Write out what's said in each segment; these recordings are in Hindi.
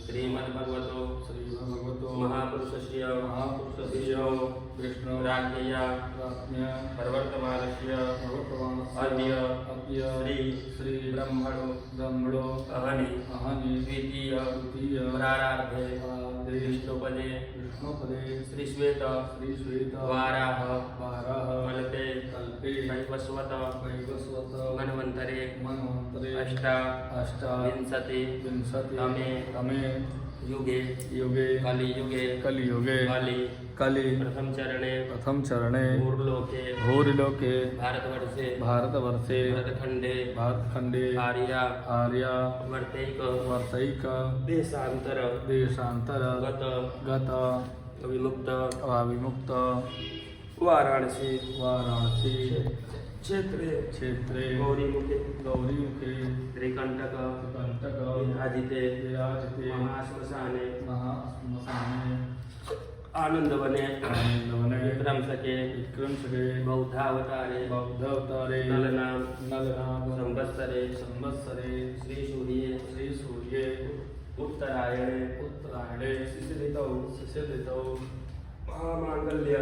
श्रीमद्भगवतो श्रीमद्भगवतो महापुरुषस्य महापुरुषस्य विष्णु राज्ञया प्रवर्तमानस्य अद्य श्री ब्रह्मणो अहनि द्वितीय प्रारार्धे विष्णुपदे श्रीश्वेत वाराह कल्पे वैवस्वत मन्वन्तरे अष्टाविंशति तमे युगे कलियुगे कलि प्रथम चरणे भूरिलोके भारतवर्षे भारतखंडे आर्या वर्तैक देशांतर गत विमुक्त वाराणसी क्षेत्रे गौरीमुखे त्रिकंटक विराजिते महाश्मशाने आनंदवने विक्रमसके बौद्धावतारे नलनाम संवत्सरे श्रीसूर्ये उत्तरायणे शिशिरितौ महामांगल्य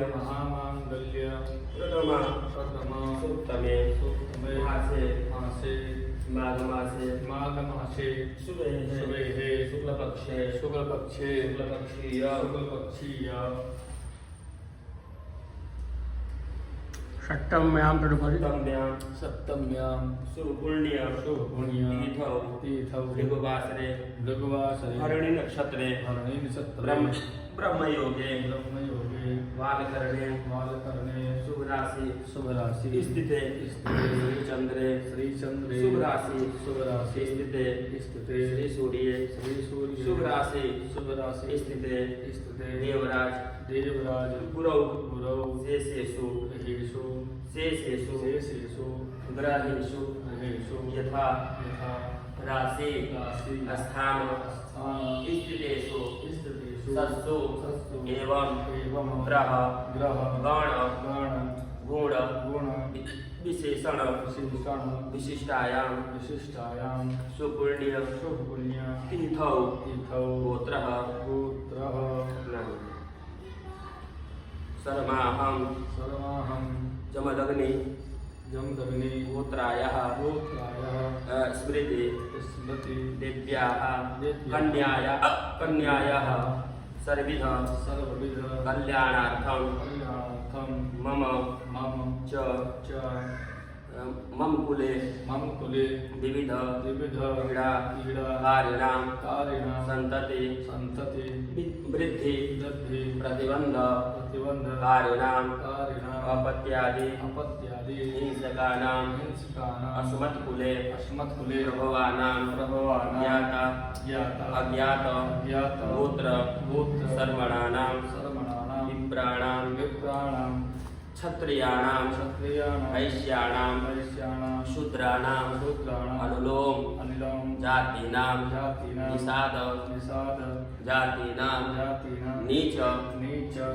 प्रथमा सुत्तमे मासे माघ मासे शुभे शुक्लपक्षीय सप्तम्यां शुभपुण्य तीर्थौ भृगुवासरे हरिणी नक्षत्रे ब्रह्मयोगे वालकरणे शुभ राशि स्थिते श्रीचंद्रे शुभ राशि स्थिते श्रीसूर्ये शुभ राशि स्थिते देवराज गुरौ शेषेषु ग्रहेषु यथा राशि स्थान स्थितेषु सत्सु एवं ग्रह गण विशेषण विशिष्टायां सुपुण्य तीर्थौ गोत्रः सर्वाहं जमदग्नि गोत्रायाः स्मृति देव्याः कन्यायाः सर्वविध कल्याणार्थं मम मम कुले विविध क्रीडा कार्याणां सन्तति वृद्धि प्रतिबंध कार्याणां अपत्यादि हिंसकानां अस्मत्कुले प्रभवानां ज्ञात गोत्र शर्मणानां विप्राणां क्षत्रियाणां वैश्याणां शूद्राणां अनुलोम जातीनां निषाद जातीनां नीच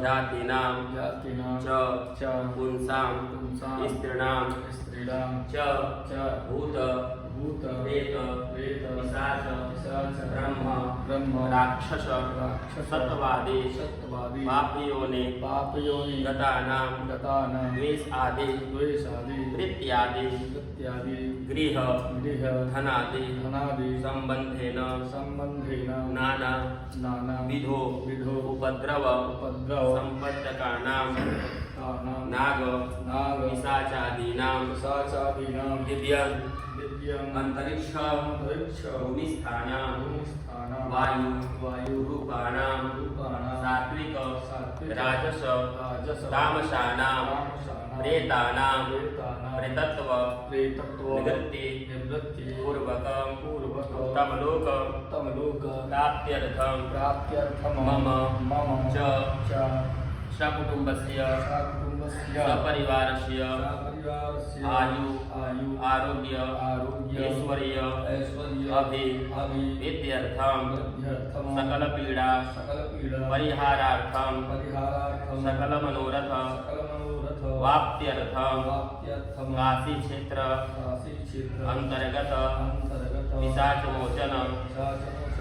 जातीनां च पुंसां स्त्रीणां च भूत प्रेत पिशाच ब्रह्म राक्षस सत्वादी पापयोनि गतानां द्वेष आदि प्रीत्यादि गृह धनादि संबंधेन नाना विधो उपद्रव संपत्तकानां नाग पिशाचादीनां दिव्यं अंतरिक्ष भूमिस्थानां वायुरूपाणां सात्विक राजस तामसानां प्रेतानां प्रेतत्व निवृत्ति पूर्वकं उत्तमलोक प्राप्त्यर्थं मम च सकुटुम्बस्य सपरिवारस्य आयु आरोग्य ऐश्वर्य अभिवृद्ध्यर्थं सकलपीडा परिहारार्थं सकलमनोरथ वाप्त्यर्थं काशी क्षेत्र अंतर्गत पिशाचमोचन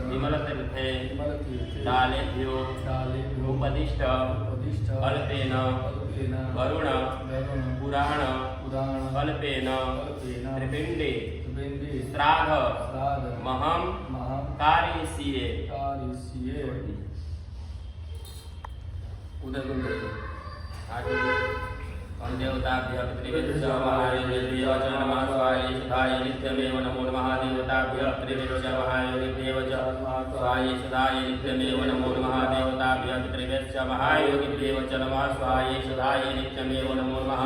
विमलतीर्थे विमलतीर्थे दालेभ्यो कालेभ्यो उपदिष्ट उपदिष्ट अल्पेन अल्पेन वरुण वरुण पुराण पुराण अल्पेन अल्पेन त्रिपिण्डे त्रिवेदी श्राद्ध श्राद्ध महं महं कारयिष्ये कारयिष्ये उदय करून टाकतो. देवताभ्यः पितृभ्यः महायोगिभ्यः च नमः स्वाहाय सदाय नित्यमेव नमो नमः देवताभ्यः पितृभ्यः महायोगिभ्यः च स्वाहाय सदाय नित्यमेव नमो नमः देवताभ्यः पितृभ्यः महायोगिभ्यः च नमः स्वाहाय सदाय नित्यमेव नमो नमः